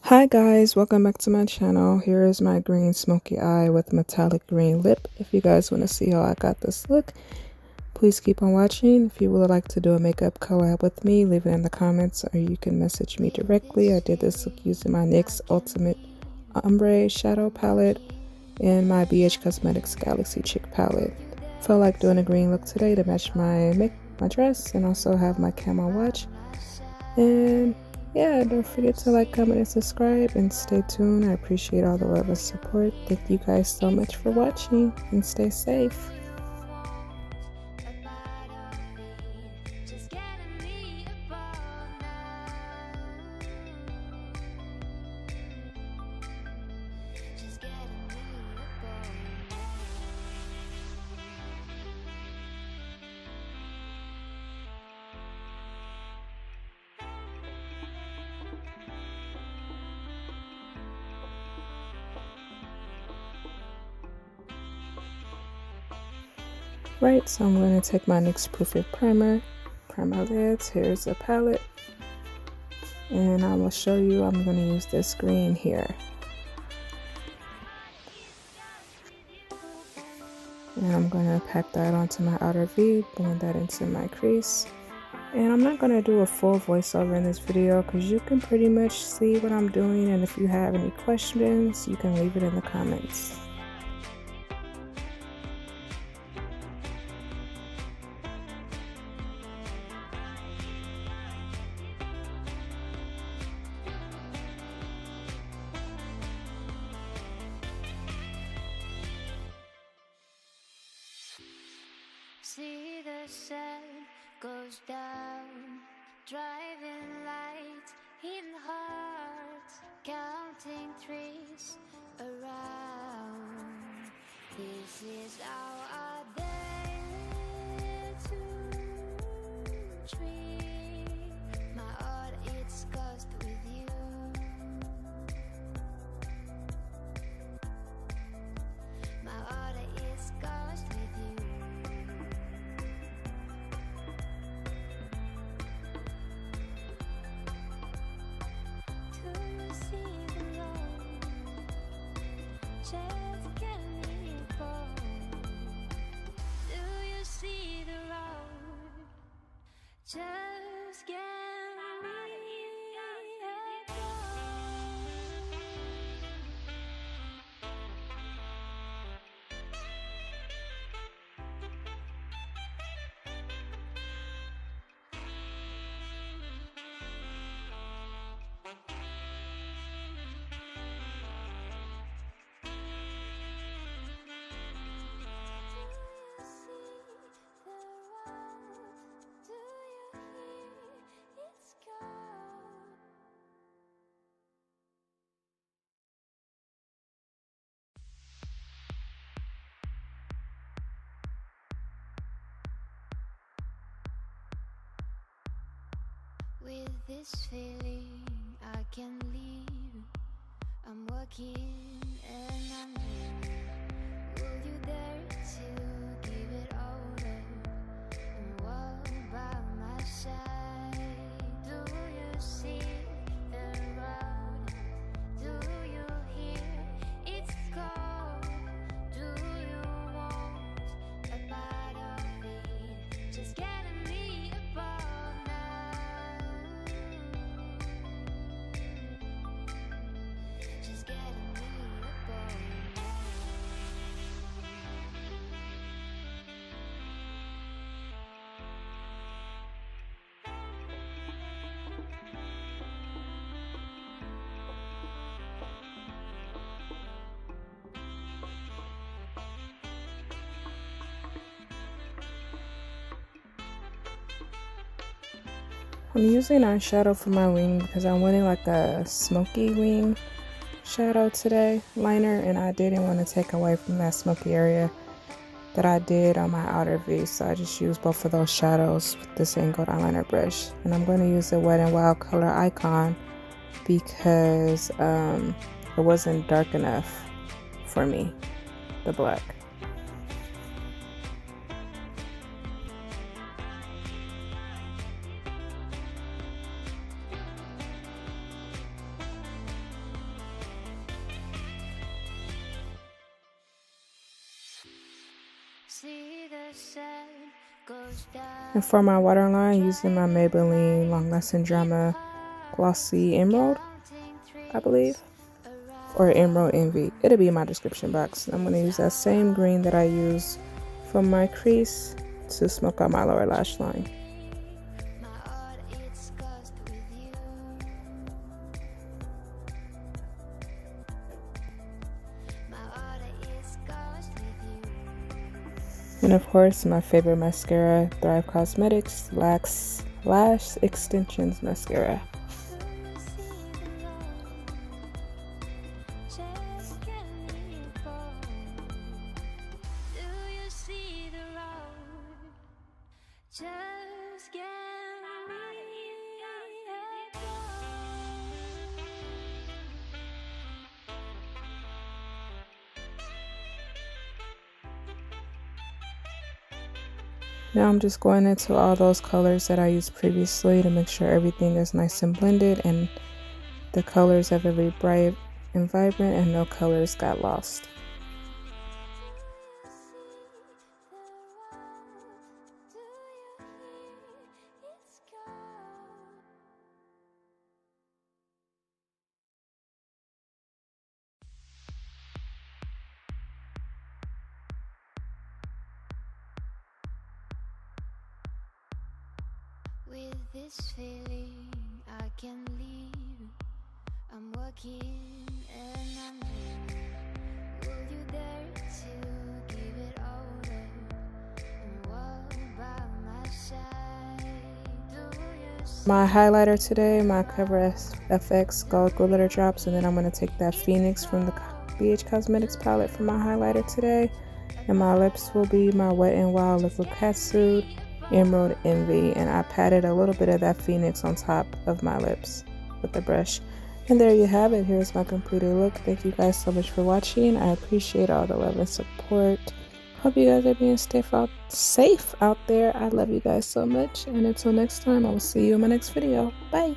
Hi guys, welcome back to my channel. Here is my green smoky eye with metallic green lip. If you guys want to see how I got this look, please keep on watching. If you would like to do a makeup collab with me, leave it in the comments or you can message me directly. I did this look using my NYX Ultimate Ombre Shadow Palette and my BH Cosmetics Galaxy Chick Palette. Felt like doing a green look today to match my dress and also have my camo watch. And yeah, don't forget to like, comment, and subscribe, and stay tuned. I appreciate all the love and support. Thank you guys so much for watching, and stay safe. Right, so I'm going to take my NYX Proof It Primer, prime my lids. Here's the palette, and I will show you. I'm going to use this green here, and I'm going to pack that onto my outer V, blend that into my crease. And I'm not going to do a full voiceover in this video because you can pretty much see what I'm doing, and if you have any questions, you can leave it in the comments. See the sun goes down, driving lights in hearts, counting trees around. This is our day to dream. My heart it's cursed with you. My heart is cursed with you. Just get me born. Do you see the road? Just get me with this feeling I can leave. I'm working and I'm dreaming. Will you dare to give it over and walk by my side? Do you see the road? Do you hear it's cold? Do you want a part of it? Just getting me apart now. Just getting me apart. I'm using eyeshadow for my wing because I wanted like a smoky wing shadow today, liner, and I didn't want to take away from that smoky area that I did on my outer V, so I just used both of those shadows with this angled eyeliner brush. And I'm going to use the Wet n Wild color Icon because it wasn't dark enough for me, the black. see the sun goes down. And for my waterline, using my Maybelline Long Lasting Drama Glossy Emerald, I believe, or Emerald Envy. It'll be in my description box. I'm going to use that same green that I use for my crease to smoke out my lower lash line. And of course, my favorite mascara, Thrive Cosmetics Lash Extensions Mascara. Now I'm just going into all those colors that I used previously to make sure everything is nice and blended and the colors are very bright and vibrant and no colors got lost. With this feeling I can leave. I'm working and I'm blue. Will you dare to give it over and walk by my side? Do you see My highlighter today, my Cover FX Gold Glitter Drops, and then I'm going to take that Phoenix from the BH Cosmetics palette for my highlighter today. And my lips will be my Wet n Wild Liquid Catsuit Emerald Envy, and I patted a little bit of that Phoenix on top of my lips with the brush. And there you have it. Here's my completed look. Thank you guys so much for watching. I appreciate all the love and support. Hope you guys are being safe out there. I love you guys so much, and until next time, I will see you in my next video. Bye.